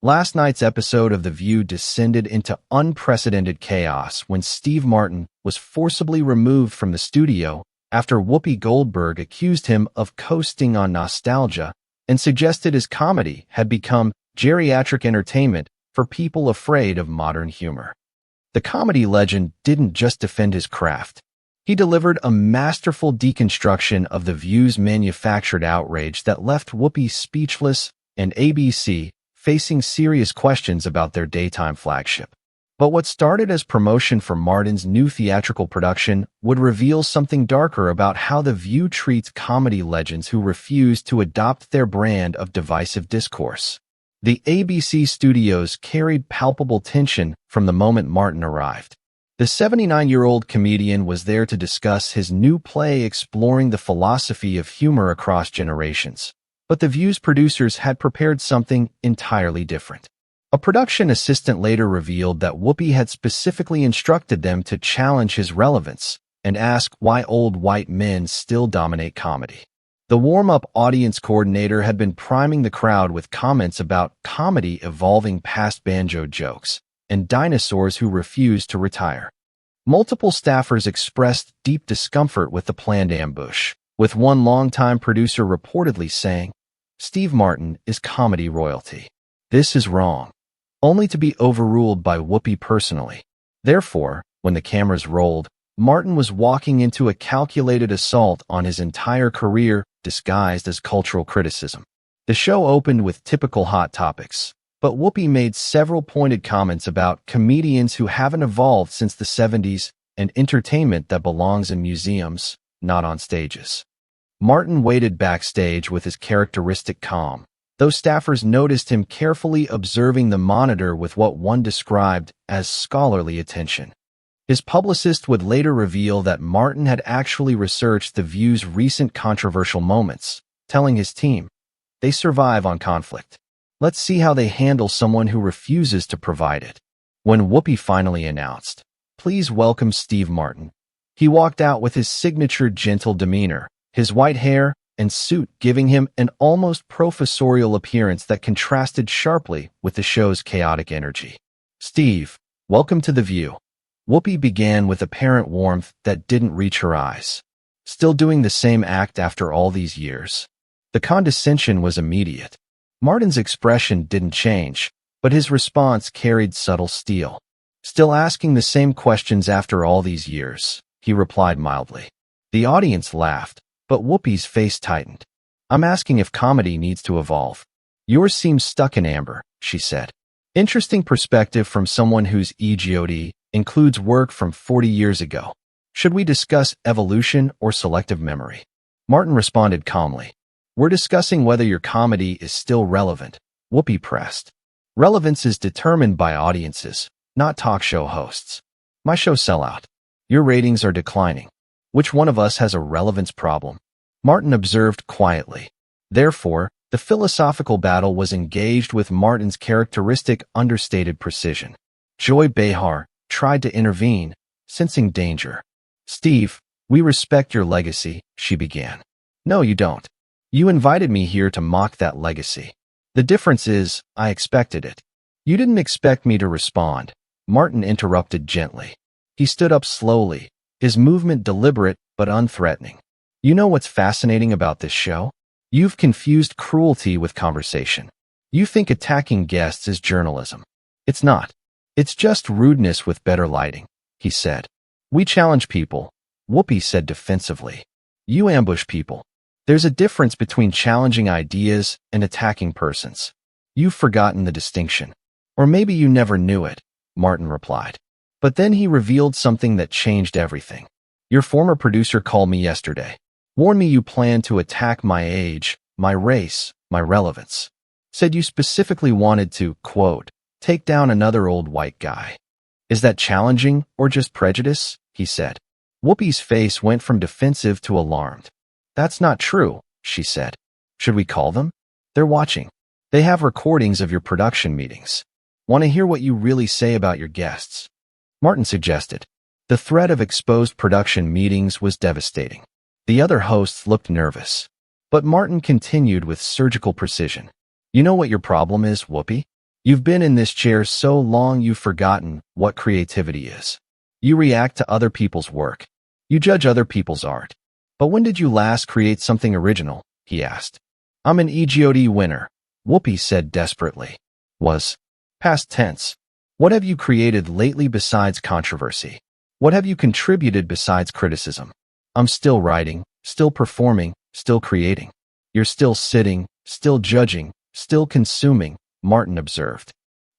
Last night's episode of The View descended into unprecedented chaos when Steve Martin was forcibly removed from the studio after Whoopi Goldberg accused him of coasting on nostalgia and suggested his comedy had become geriatric entertainment for people afraid of modern humor. The comedy legend didn't just defend his craft. He delivered a masterful deconstruction of The View's manufactured outrage that left Whoopi speechless and ABC facing serious questions about their daytime flagship. But what started as promotion for Martin's new theatrical production would reveal something darker about how The View treats comedy legends who refuse to adopt their brand of divisive discourse. The ABC studios carried palpable tension from the moment Martin arrived. The 79-year-old comedian was there to discuss his new play exploring the philosophy of humor across generations. But The View's producers had prepared something entirely different. A production assistant later revealed that Whoopi had specifically instructed them to challenge his relevance and ask why old white men still dominate comedy. The warm-up audience coordinator had been priming the crowd with comments about comedy evolving past banjo jokes and dinosaurs who refused to retire. Multiple staffers expressed deep discomfort with the planned ambush, with one longtime producer reportedly saying, "Steve Martin is comedy royalty. This is wrong," only to be overruled by Whoopi personally. Therefore, when the cameras rolled, Martin was walking into a calculated assault on his entire career disguised as cultural criticism. The show opened with typical hot topics, but Whoopi made several pointed comments about comedians who haven't evolved since the 70s and entertainment that belongs in museums, not on stages. Martin waited backstage with his characteristic calm, though staffers noticed him carefully observing the monitor with what one described as scholarly attention. His publicist would later reveal that Martin had actually researched The View's recent controversial moments, telling his team, "They survive on conflict. Let's see how they handle someone who refuses to provide it." When Whoopi finally announced, "Please welcome Steve Martin," he walked out with his signature gentle demeanor, his white hair and suit giving him an almost professorial appearance that contrasted sharply with the show's chaotic energy. "Steve, welcome to The View." Whoopi began with apparent warmth that didn't reach her eyes. Still doing the same act after all these years? The condescension was immediate. Martin's expression didn't change, but his response carried subtle steel. "Still asking the same questions after all these years," he replied mildly. The audience laughed, but Whoopi's face tightened. "I'm asking if comedy needs to evolve. Yours seems stuck in amber," she said. Interesting perspective from someone whose EGOD includes work from 40 years ago. Should we discuss evolution or selective memory? Martin responded calmly. "We're discussing whether your comedy is still relevant," Whoopi pressed. "Relevance is determined by audiences, not talk show hosts. My shows sell out. Your ratings are declining. Which one of us has a relevance problem?" Martin observed quietly. Therefore, the philosophical battle was engaged with Martin's characteristic understated precision. Joy Behar tried to intervene, sensing danger. "Steve, we respect your legacy," she began. "No, you don't. You invited me here to mock that legacy. The difference is, I expected it." "You didn't expect me to respond," Martin interrupted gently. He stood up slowly, his movement deliberate but unthreatening. "You know what's fascinating about this show? You've confused cruelty with conversation. You think attacking guests is journalism. It's not. It's just rudeness with better lighting," he said. "We challenge people," Whoopi said defensively. "You ambush people. There's a difference between challenging ideas and attacking persons. You've forgotten the distinction. Or maybe you never knew it," Martin replied. But then he revealed something that changed everything. "Your former producer called me yesterday. Warned me you plan to attack my age, my race, my relevance. Said you specifically wanted to, quote, take down another old white guy. Is that challenging or just prejudice?" he said. Whoopi's face went from defensive to alarmed. "That's not true," she said. "Should we call them? They're watching. They have recordings of your production meetings. Want to hear what you really say about your guests?" Martin suggested. The threat of exposed production meetings was devastating. The other hosts looked nervous. But Martin continued with surgical precision. "You know what your problem is, Whoopi? You've been in this chair so long you've forgotten what creativity is. You react to other people's work. You judge other people's art. But when did you last create something original? He asked. I'm an EGOT winner, Whoopi said desperately. Was. Past tense. What have you created lately besides controversy? What have you contributed besides criticism? I'm still writing, still performing, still creating. You're still sitting, still judging, still consuming, Martin observed.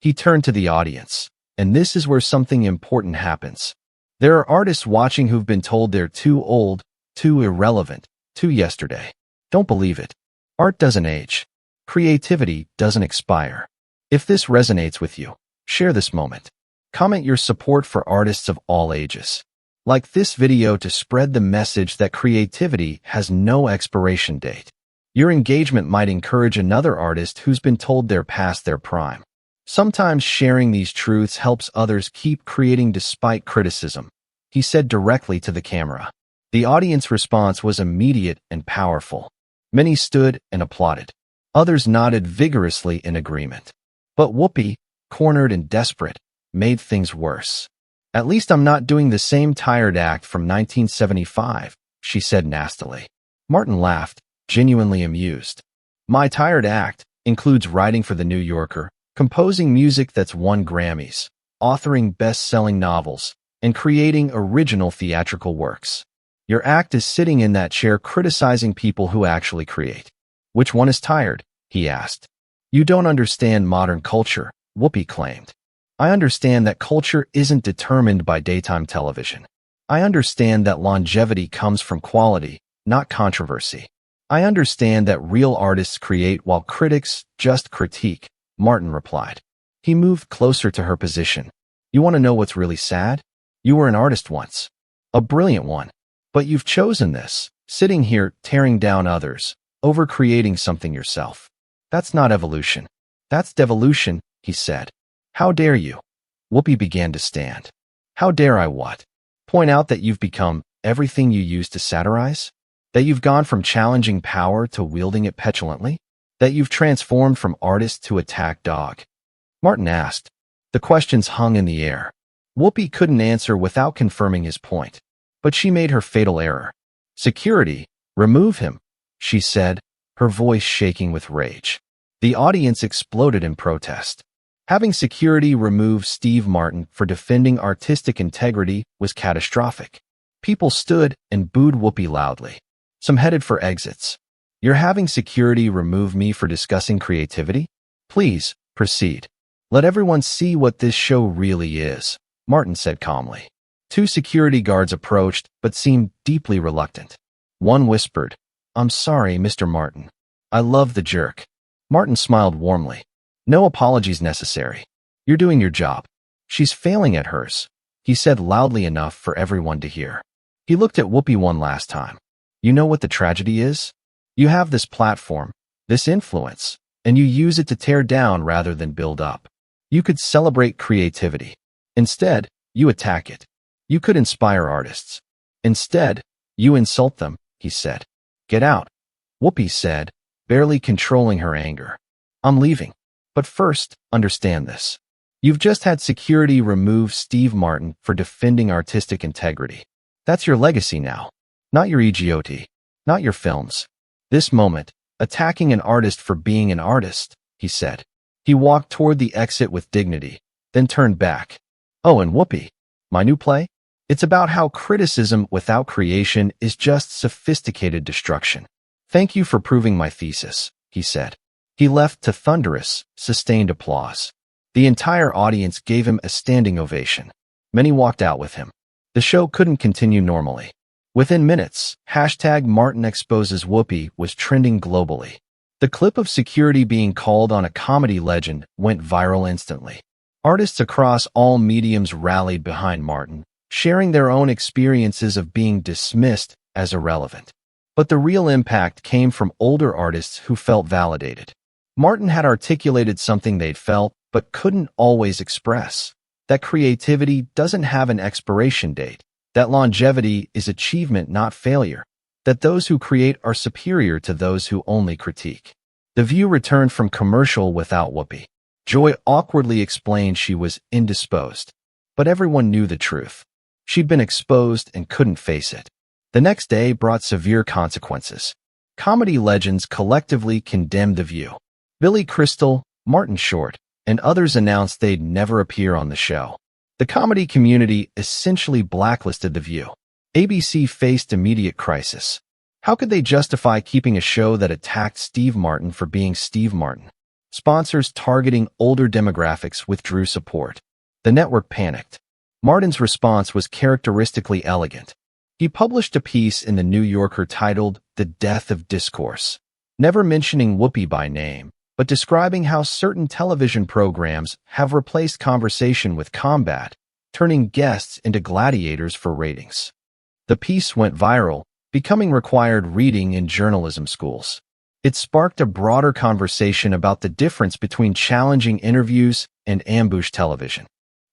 He turned to the audience, and this is where something important happens. There are artists watching who've been told they're too old, too irrelevant, too yesterday. Don't believe it. Art doesn't age. Creativity doesn't expire. If this resonates with you, share this moment. Comment your support for artists of all ages. Like this video to spread the message that creativity has no expiration date. Your engagement might encourage another artist who's been told they're past their prime. Sometimes sharing these truths helps others keep creating despite criticism, he said directly to the camera. The audience response was immediate and powerful. Many stood and applauded. Others nodded vigorously in agreement. But Whoopi, cornered and desperate, made things worse. At least I'm not doing the same tired act from 1975, she said nastily. Martin laughed, genuinely amused. My tired act includes writing for The New Yorker, composing music that's won Grammys, authoring best-selling novels, and creating original theatrical works. Your act is sitting in that chair criticizing people who actually create. Which one is tired? He asked. You don't understand modern culture, Whoopi claimed. I understand that culture isn't determined by daytime television. I understand that longevity comes from quality, not controversy. I understand that real artists create while critics just critique, Martin replied. He moved closer to her position. You want to know what's really sad? You were an artist once. A brilliant one. But you've chosen this, sitting here tearing down others, over creating something yourself. That's not evolution. That's devolution, he said. How dare you? Whoopi began to stand. How dare I what? Point out that you've become everything you used to satirize? That you've gone from challenging power to wielding it petulantly? That you've transformed from artist to attack dog? Martin asked. The questions hung in the air. Whoopi couldn't answer without confirming his point. But she made her fatal error. Security, remove him, she said, her voice shaking with rage. The audience exploded in protest. Having security remove Steve Martin for defending artistic integrity was catastrophic. People stood and booed Whoopi loudly. Some headed for exits. You're having security remove me for discussing creativity? Please, proceed. Let everyone see what this show really is, Martin said calmly. Two security guards approached, but seemed deeply reluctant. One whispered, I'm sorry, Mr. Martin. I love the jerk. Martin smiled warmly. No apologies necessary. You're doing your job. She's failing at hers, he said loudly enough for everyone to hear. He looked at Whoopi one last time. You know what the tragedy is? You have this platform, this influence, and you use it to tear down rather than build up. You could celebrate creativity. Instead, you attack it. You could inspire artists. Instead, you insult them, he said. Get out, Whoopi said, barely controlling her anger. I'm leaving. But first, understand this. You've just had security remove Steve Martin for defending artistic integrity. That's your legacy now. Not your EGOT. Not your films. This moment, attacking an artist for being an artist, he said. He walked toward the exit with dignity, then turned back. Oh, and Whoopi, my new play? It's about how criticism without creation is just sophisticated destruction. Thank you for proving my thesis, he said. He left to thunderous, sustained applause. The entire audience gave him a standing ovation. Many walked out with him. The show couldn't continue normally. Within minutes, #MartinExposes Whoopi was trending globally. The clip of security being called on a comedy legend went viral instantly. Artists across all mediums rallied behind Martin, sharing their own experiences of being dismissed as irrelevant. But the real impact came from older artists who felt validated. Martin had articulated something they'd felt but couldn't always express. That creativity doesn't have an expiration date. That longevity is achievement, not failure. That those who create are superior to those who only critique. The View returned from commercial without Whoopi. Joy awkwardly explained she was indisposed, but everyone knew the truth. She'd been exposed and couldn't face it. The next day brought severe consequences. Comedy legends collectively condemned The View. Billy Crystal, Martin Short, and others announced they'd never appear on the show. The comedy community essentially blacklisted The View. ABC faced immediate crisis. How could they justify keeping a show that attacked Steve Martin for being Steve Martin? Sponsors targeting older demographics withdrew support. The network panicked. Martin's response was characteristically elegant. He published a piece in the New Yorker titled The Death of Discourse, never mentioning Whoopi by name, but describing how certain television programs have replaced conversation with combat, turning guests into gladiators for ratings. The piece went viral, becoming required reading in journalism schools. It sparked a broader conversation about the difference between challenging interviews and ambush television.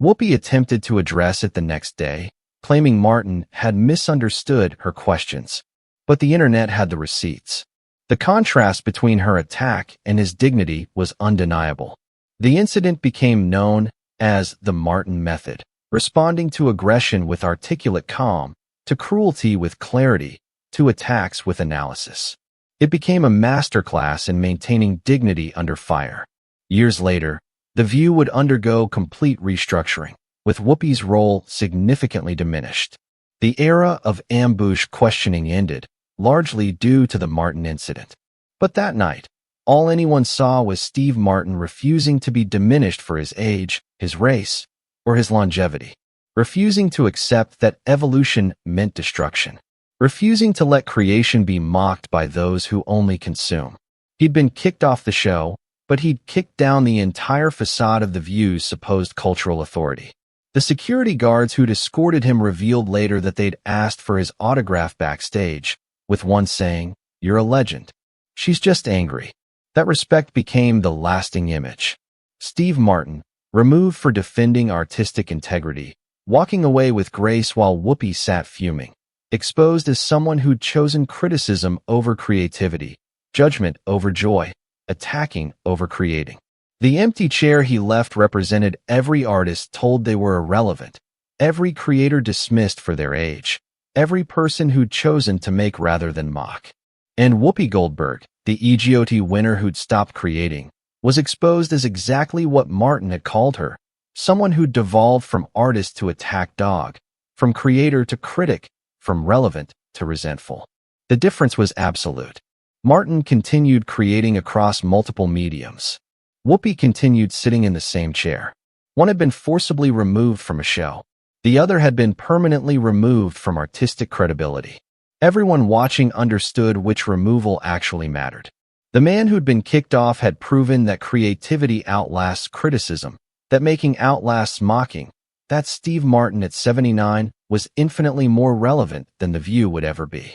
Whoopi attempted to address it the next day, claiming Martin had misunderstood her questions, but the internet had the receipts. The contrast between her attack and his dignity was undeniable. The incident became known as the Martin method, responding to aggression with articulate calm, to cruelty with clarity, to attacks with analysis. It became a masterclass in maintaining dignity under fire. Years later, The View would undergo complete restructuring, with Whoopi's role significantly diminished. The era of ambush questioning ended, largely due to the Martin incident. But that night, all anyone saw was Steve Martin refusing to be diminished for his age, his race, or his longevity. Refusing to accept that evolution meant destruction. Refusing to let creation be mocked by those who only consume. He'd been kicked off the show, but he'd kicked down the entire facade of The View's supposed cultural authority. The security guards who'd escorted him revealed later that they'd asked for his autograph backstage, with one saying, "You're a legend. She's just angry." That respect became the lasting image. Steve Martin, removed for defending artistic integrity, walking away with grace while Whoopi sat fuming, exposed as someone who'd chosen criticism over creativity, judgment over joy, attacking over creating. The empty chair he left represented every artist told they were irrelevant, every creator dismissed for their age, every person who'd chosen to make rather than mock. And Whoopi Goldberg, the EGOT winner who'd stopped creating, was exposed as exactly what Martin had called her, someone who'd devolved from artist to attack dog, from creator to critic, from relevant to resentful. The difference was absolute. Martin continued creating across multiple mediums. Whoopi continued sitting in the same chair. One had been forcibly removed from a show. The other had been permanently removed from artistic credibility. Everyone watching understood which removal actually mattered. The man who'd been kicked off had proven that creativity outlasts criticism, that making outlasts mocking, that Steve Martin at 79 was infinitely more relevant than The View would ever be.